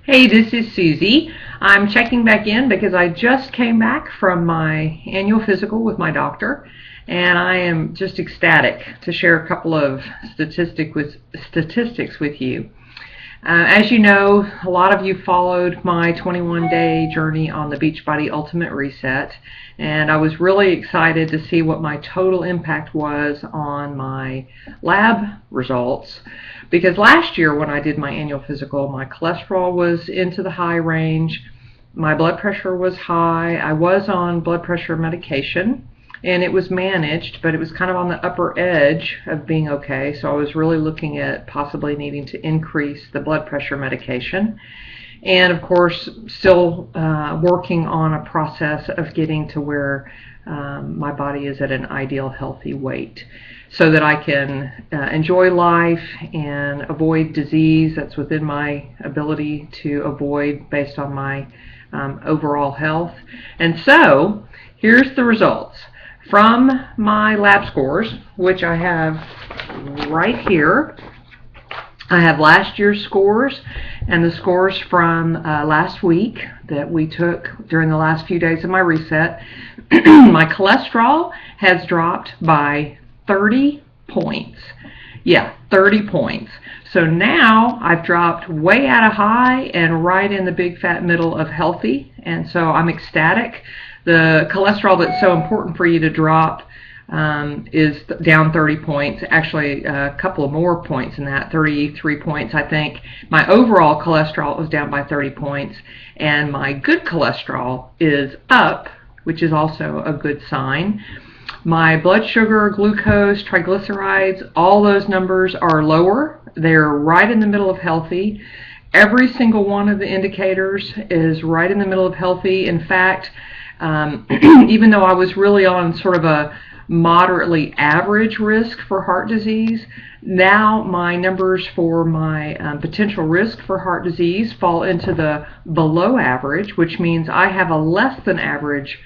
Hey, this is Susie. I'm checking back in because I just came back from my annual physical with my doctor, and I am just ecstatic to share a couple of statistics with you. As you know, a lot of you followed my 21-day journey on the Beachbody Ultimate Reset, and I was really excited to see what my total impact was on my lab results. Because last year when I did my annual physical, my cholesterol was into the high range, my blood pressure was high, I was on blood pressure medication, and it was managed, but it was kind of on the upper edge of being okay, so I was really looking at possibly needing to increase the blood pressure medication. And of course, still working on a process of getting to where my body is at an ideal healthy weight so that I can enjoy life and avoid disease that's within my ability to avoid based on my overall health. And so, here's the results. From my lab scores, which I have right here, I have last year's scores and the scores from last week that we took during the last few days of my reset. My cholesterol has dropped by 30 points. Yeah, 30 points. So now I've dropped way out of high and right in the big fat middle of healthy, and so I'm ecstatic. The cholesterol that's so important for you to drop is down 30 points, actually a couple of more points than that, 33 points I think. My overall cholesterol was down by 30 points, and my good cholesterol is up, which is also a good sign. My blood sugar, glucose, triglycerides, all those numbers are lower. They're right in the middle of healthy. Every single one of the indicators is right in the middle of healthy. In fact, even though I was really on sort of a moderately average risk for heart disease, now my numbers for my potential risk for heart disease fall into the below average, which means I have a less than average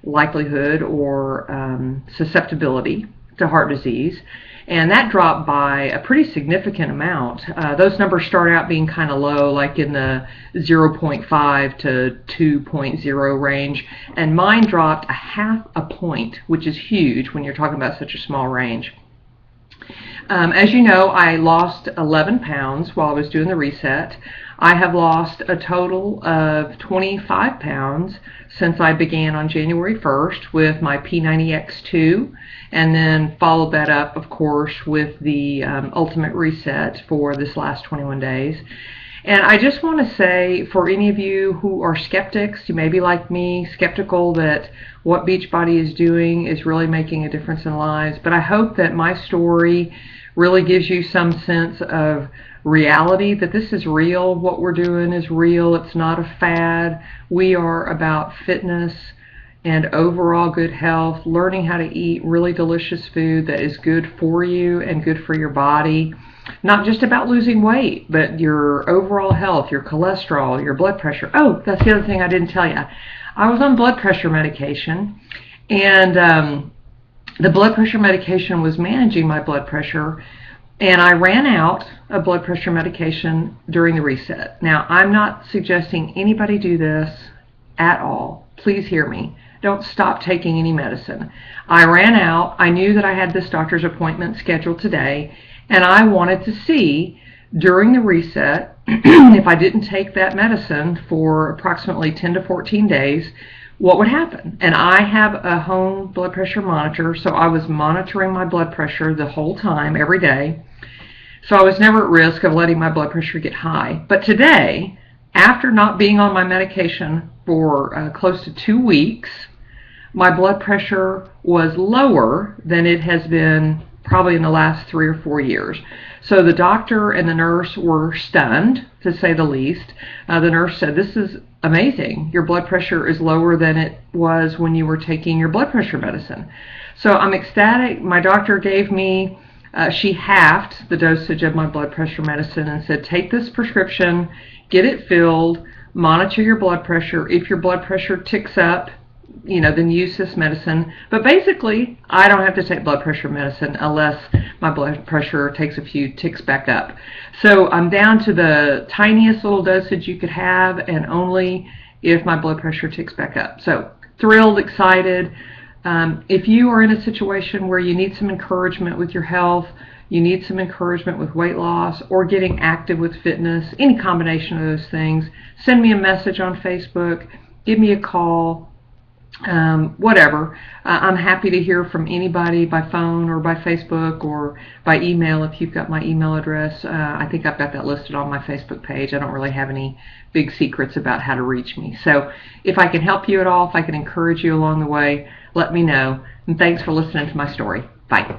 likelihood or susceptibility to heart disease. And that dropped by a pretty significant amount. Those numbers start out being kind of low, like in the 0.5 to 2.0 range, and mine dropped a half a point, which is huge when you're talking about such a small range. As you know, I lost 11 pounds while I was doing the reset. I have lost a total of 25 pounds since I began on January 1st with my P90X2, and then followed that up, of course, with the Ultimate Reset for this last 21 days. And I just want to say, for any of you who are skeptics, you may be like me, skeptical that what Beachbody is doing is really making a difference in lives, but I hope that my story really gives you some sense of reality, that this is real, what we're doing is real, it's not a fad. We are about fitness and overall good health, learning how to eat really delicious food that is good for you and good for your body. Not just about losing weight, but your overall health, your cholesterol, your blood pressure. Oh, that's the other thing I didn't tell you. I was on blood pressure medication, and the blood pressure medication was managing my blood pressure, and I ran out of blood pressure medication during the reset. Now, I'm not suggesting anybody do this at all. Please hear me. Don't stop taking any medicine. I ran out. I knew that I had this doctor's appointment scheduled today, and I wanted to see during the reset if I didn't take that medicine for approximately 10 to 14 days, what would happen. And I have a home blood pressure monitor, so I was monitoring my blood pressure the whole time, every day. So I was never at risk of letting my blood pressure get high. But today, after not being on my medication for close to 2 weeks, my blood pressure was lower than it has been probably in the last 3 or 4 years. So the doctor and the nurse were stunned, to say the least. The nurse said, "This is amazing. Your blood pressure is lower than it was when you were taking your blood pressure medicine." So I'm ecstatic. My doctor gave me, she halved the dosage of my blood pressure medicine and said, "Take this prescription, get it filled, monitor your blood pressure. If your blood pressure ticks up, then use this medicine. But basically, I don't have to take blood pressure medicine unless my blood pressure takes a few ticks back up. So I'm down to the tiniest little dosage you could have, and only if my blood pressure ticks back up. So thrilled, excited. If you are in a situation where you need some encouragement with your health, you need some encouragement with weight loss, or getting active with fitness, any combination of those things, send me a message on Facebook, give me a call, whatever. I'm happy to hear from anybody by phone or by Facebook or by email if you've got my email address. I think I've got that listed on my Facebook page. I don't really have any big secrets about how to reach me. So if I can help you at all, if I can encourage you along the way, let me know. And thanks for listening to my story. Bye.